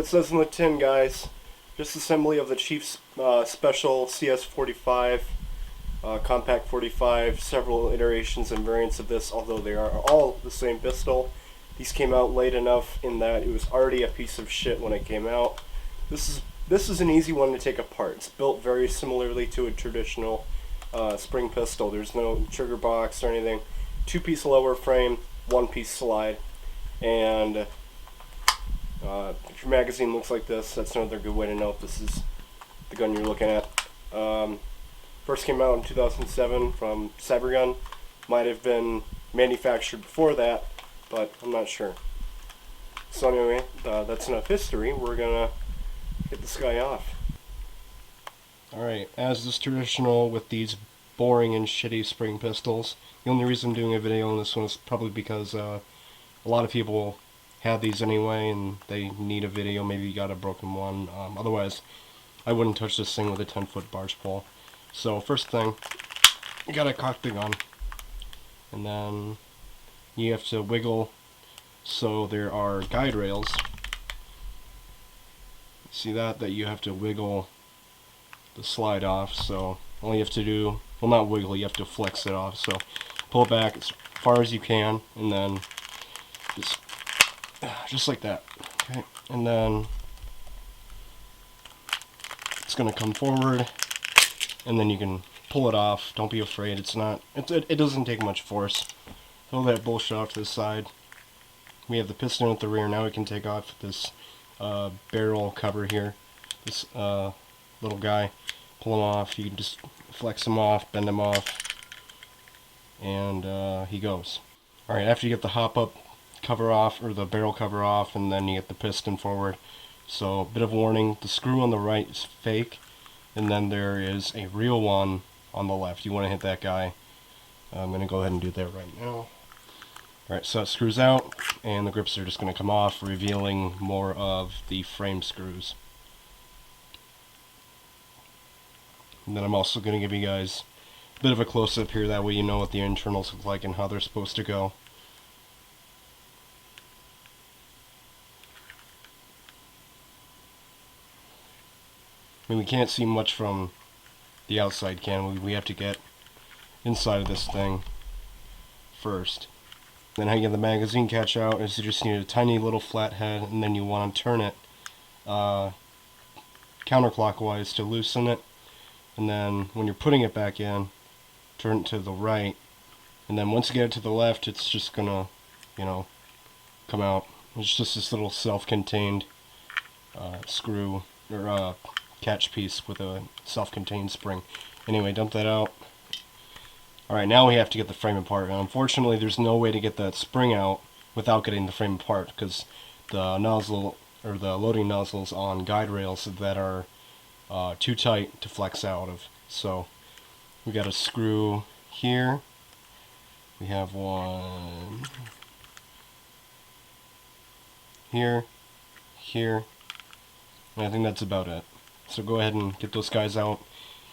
it says in the tin, guys. Disassembly of the Chief's Special CS45, Compact 45, several iterations and variants of this, although they are all the same pistol. These came out late enough in that it was already a piece of shit when it came out. This is an easy one to take apart. It's built very similarly to a traditional spring pistol. There's no trigger box or anything. Two-piece lower frame, one-piece slide, and if your magazine looks like this, that's another good way to know if this is the gun you're looking at. First came out in 2007 from Cybergun. Might have been manufactured before that, but I'm not sure. So anyway, that's enough history. We're gonna get this guy off. Alright, as is traditional with these boring and shitty spring pistols, the only reason I'm doing a video on this one is probably because a lot of people have these anyway and they need a video. Maybe you got a broken one. Otherwise, I wouldn't touch this thing with a 10-foot barge pole. So first thing, you gotta cock the gun, and then you have to wiggle. So there are guide rails. See that you have to wiggle the slide off. So all you have to do, well, not wiggle, you have to flex it off. So pull it back as far as you can, and then just like that. Okay, and then it's gonna come forward, and then you can pull it off. Don't be afraid. It doesn't take much force. Throw that bullshit off to the side. We have the piston at the rear. Now we can take off this barrel cover here. This little guy. Pull him off. You can just flex him off, bend him off, and he goes. Alright, after you get the hop-up cover off, or the barrel cover off, and then you get the piston forward. So, a bit of warning, the screw on the right is fake, and then there is a real one on the left. You want to hit that guy. I'm going to go ahead and do that right now. Alright, so it screws out, and the grips are just going to come off, revealing more of the frame screws. And then I'm also going to give you guys a bit of a close-up here, that way you know what the internals look like and how they're supposed to go. I mean, we can't see much from the outside, can we? We have to get inside of this thing first. Then how you get the magazine catch out is you just need a tiny little flat head, and then you want to turn it counterclockwise to loosen it. And then when you're putting it back in, turn it to the right. And then once you get it to the left, it's just gonna, come out. It's just this little self-contained screw, or catch piece with a self-contained spring. Anyway, dump that out. Alright, now we have to get the frame apart. And unfortunately, there's no way to get that spring out without getting the frame apart, because the nozzle, or the loading nozzles on guide rails that are too tight to flex out of. So we got a screw here. We have one here, here, and I think that's about it. So go ahead and get those guys out.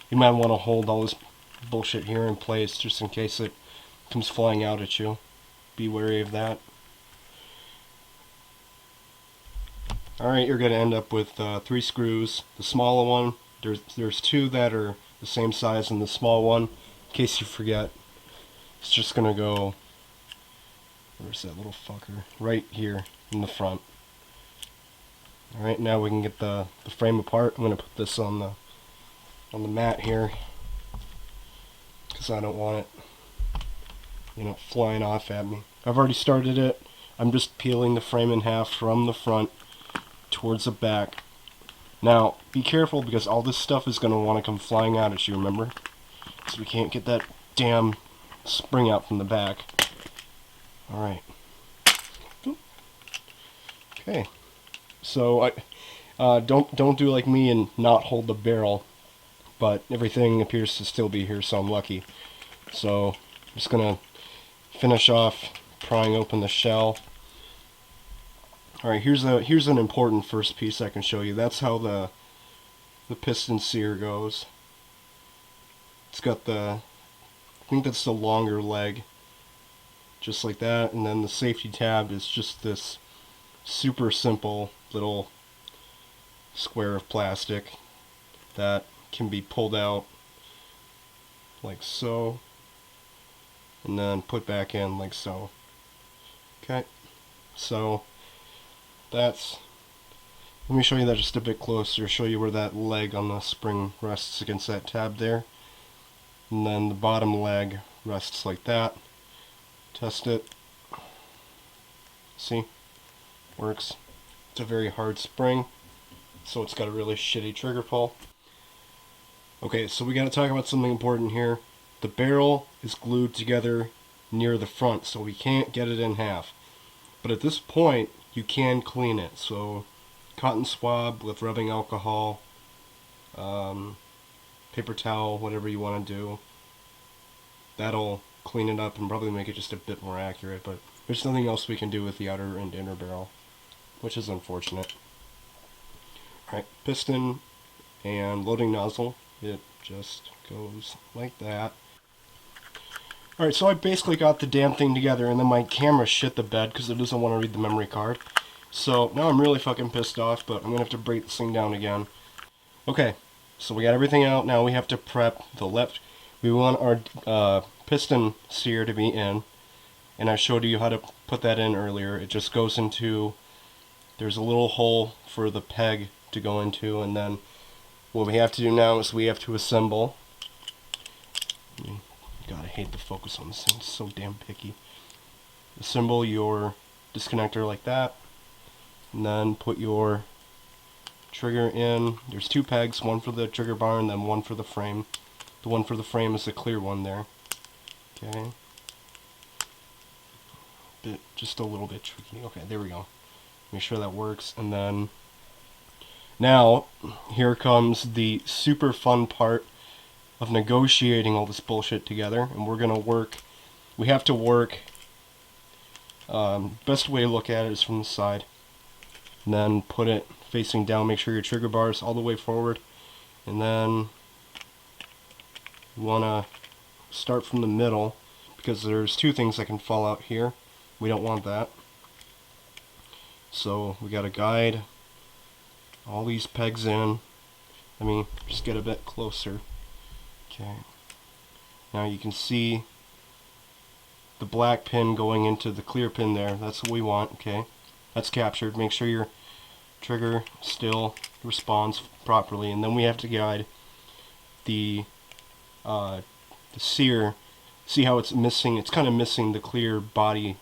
You might want to hold all this bullshit here in place just in case it comes flying out at you. Be wary of that. Alright, you're going to end up with 3 screws. The smaller one, there's 2 that are the same size, and the small one, in case you forget, it's just going to go, where's that little fucker? Right here in the front. Alright, now we can get the frame apart. I'm going to put this on the mat here, because I don't want it, flying off at me. I've already started it. I'm just peeling the frame in half from the front towards the back. Now, be careful, because all this stuff is going to want to come flying out at you, remember? So we can't get that damn spring out from the back. Alright. Okay. So, don't do like me and not hold the barrel, but everything appears to still be here, so I'm lucky. So, I'm just going to finish off prying open the shell. Alright, here's an important first piece I can show you. That's how the piston sear goes. It's got I think that's the longer leg, just like that, and then the safety tab is just this super simple little square of plastic that can be pulled out like so, and then put back in like so. Okay, so that's, let me show you that just a bit closer, show you where that leg on the spring rests against that tab there, and then the bottom leg rests like that. Test it. See? Works. It's a very hard spring, so it's got a really shitty trigger pull. Okay, so we gotta talk about something important here. The barrel is glued together near the front, so we can't get it in half. But at this point, you can clean it. So, cotton swab with rubbing alcohol, paper towel, whatever you want to do. That'll clean it up and probably make it just a bit more accurate, but there's nothing else we can do with the outer and inner barrel, which is unfortunate. Alright, piston and loading nozzle. It just goes like that. Alright, so I basically got the damn thing together, and then my camera shit the bed because it doesn't want to read the memory card. So now I'm really fucking pissed off, but I'm going to have to break this thing down again. Okay, so we got everything out. Now we have to prep the left. We want our piston sear to be in, and I showed you how to put that in earlier. It just goes into, there's a little hole for the peg to go into, and then what we have to do now is we have to assemble. God, I hate the focus on this thing. It's so damn picky. Assemble your disconnector like that, and then put your trigger in. There's two pegs, one for the trigger bar and then one for the frame. The one for the frame is the clear one there. Okay. Just a little bit tricky. Okay, there we go. Make sure that works, and then now, here comes the super fun part of negotiating all this bullshit together, and we're gonna work, we have to work, best way to look at it is from the side, and then put it facing down, make sure your trigger bar is all the way forward, and then you wanna start from the middle, because there's two things that can fall out here. We don't want that. So we gotta guide all these pegs in. Let me just get a bit closer. Okay. Now you can see the black pin going into the clear pin there. That's what we want. Okay. That's captured. Make sure your trigger still responds properly, and then we have to guide the sear. See how it's missing? It's kind of missing the clear body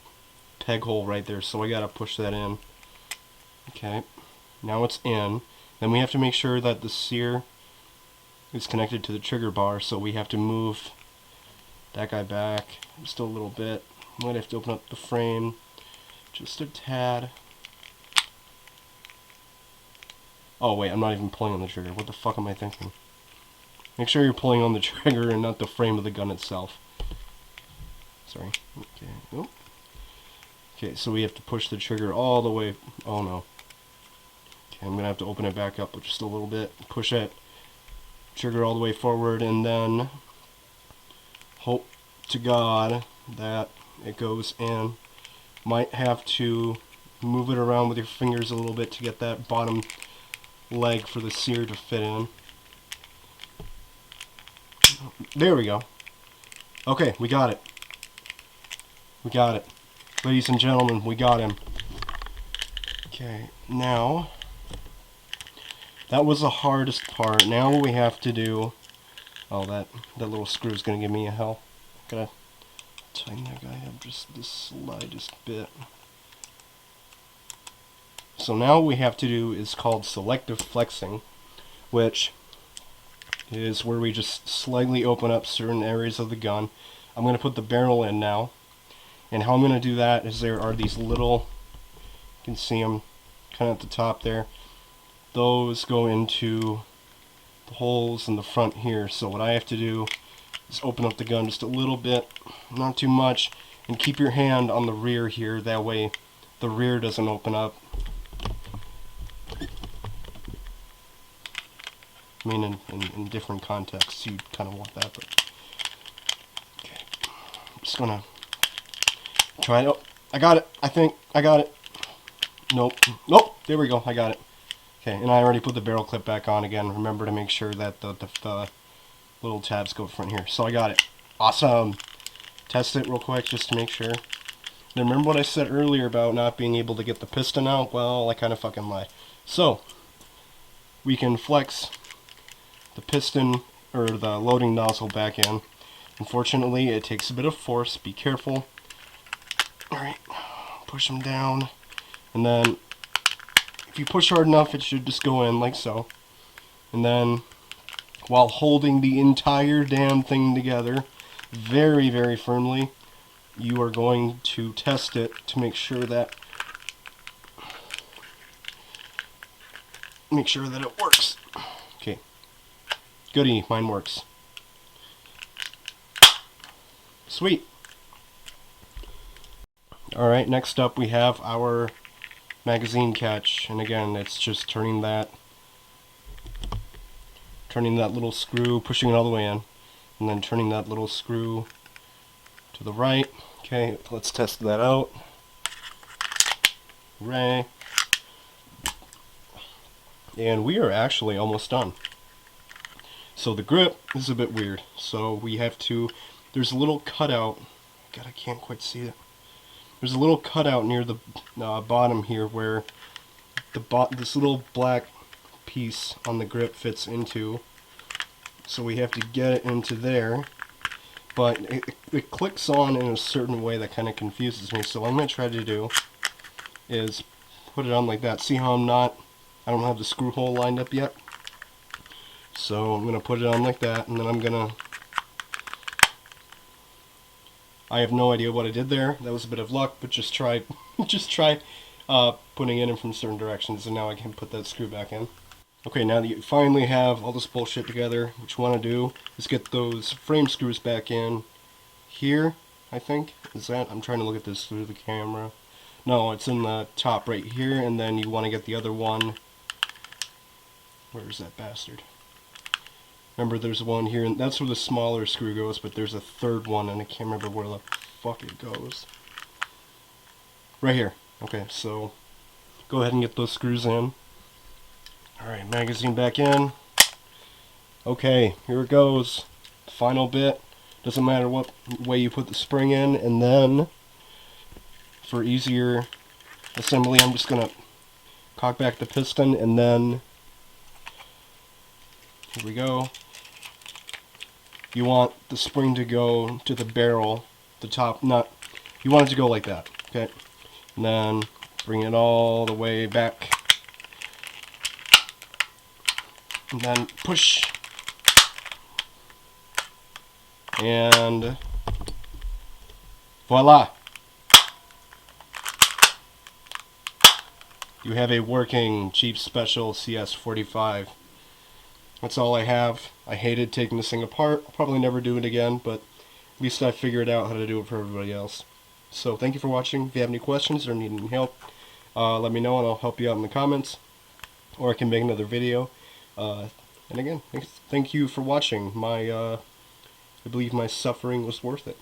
peg hole right there, so I gotta push that in. Okay. Now it's in. Then we have to make sure that the sear is connected to the trigger bar, so we have to move that guy back just a little bit. Might have to open up the frame just a tad. Oh wait, I'm not even pulling on the trigger. What the fuck am I thinking? Make sure you're pulling on the trigger and not the frame of the gun itself. Sorry. Okay. Oh. Okay, so we have to push the trigger all the way. Oh no. I'm going to have to open it back up just a little bit, push it, trigger all the way forward, and then hope to God that it goes in. Might have to move it around with your fingers a little bit to get that bottom leg for the sear to fit in. There we go. Okay, we got it. We got it. Ladies and gentlemen, we got him. Okay, now that was the hardest part. Now what we have to do... Oh, that little screw is going to give me a hell. Gotta tighten that guy up just the slightest bit. So now what we have to do is called Selective Flexing, which is where we just slightly open up certain areas of the gun. I'm going to put the barrel in now. And how I'm going to do that is there are these little... You can see them kind of at the top there. Those go into the holes in the front here. So what I have to do is open up the gun just a little bit, not too much, and keep your hand on the rear here. That way the rear doesn't open up. I mean, in different contexts, you kind of want that, but... Okay. I'm just gonna try it. Oh, I got it. I think I got it. Nope. Nope. There we go. I got it. Okay, and I already put the barrel clip back on again. Remember to make sure that the little tabs go front here. So I got it. Awesome. Test it real quick just to make sure. Now remember what I said earlier about not being able to get the piston out? Well, I kind of fucking lied. So, we can flex the piston or the loading nozzle back in. Unfortunately, it takes a bit of force. Be careful. Alright, push them down. And then, if you push hard enough, it should just go in like so. And then, while holding the entire damn thing together very, very firmly, you are going to test it to make sure that it works. Okay. Goody, mine works. Sweet. Alright, next up we have our magazine catch, and again it's just turning that little screw, pushing it all the way in, and then turning that little screw to the right. Okay, let's test that out. Hooray. And we are actually almost done. So the grip is a bit weird, so we have to, there's a little cutout, God, I can't quite see it. There's a little cutout near the bottom here where this little black piece on the grip fits into. So we have to get it into there. But it clicks on in a certain way that kind of confuses me. So what I'm going to try to do is put it on like that. See how I don't have the screw hole lined up yet? So I'm going to put it on like that, and then I'm going to... I have no idea what I did there. That was a bit of luck, but just try putting it in from certain directions, and now I can put that screw back in. Okay, now that you finally have all this bullshit together, what you want to do is get those frame screws back in here, I think. Is that? I'm trying to look at this through the camera. No, it's in the top right here, and then you want to get the other one. Where's that bastard? Remember, there's one here, and that's where the smaller screw goes, but there's a third one, and I can't remember where the fuck it goes. Right here. Okay, so go ahead and get those screws in. Alright, magazine back in. Okay, here it goes. Final bit. Doesn't matter what way you put the spring in, and then for easier assembly, I'm just going to cock back the piston, and then here we go. You want the spring to go to the barrel, the top nut. You want it to go like that, okay? And then bring it all the way back. And then push. And voila! You have a working Chief Special CS45. That's all I have. I hated taking this thing apart. I'll probably never do it again, but at least I figured out how to do it for everybody else. So thank you for watching. If you have any questions or need any help, let me know and I'll help you out in the comments. Or I can make another video. And again, thank you for watching. I believe my suffering was worth it.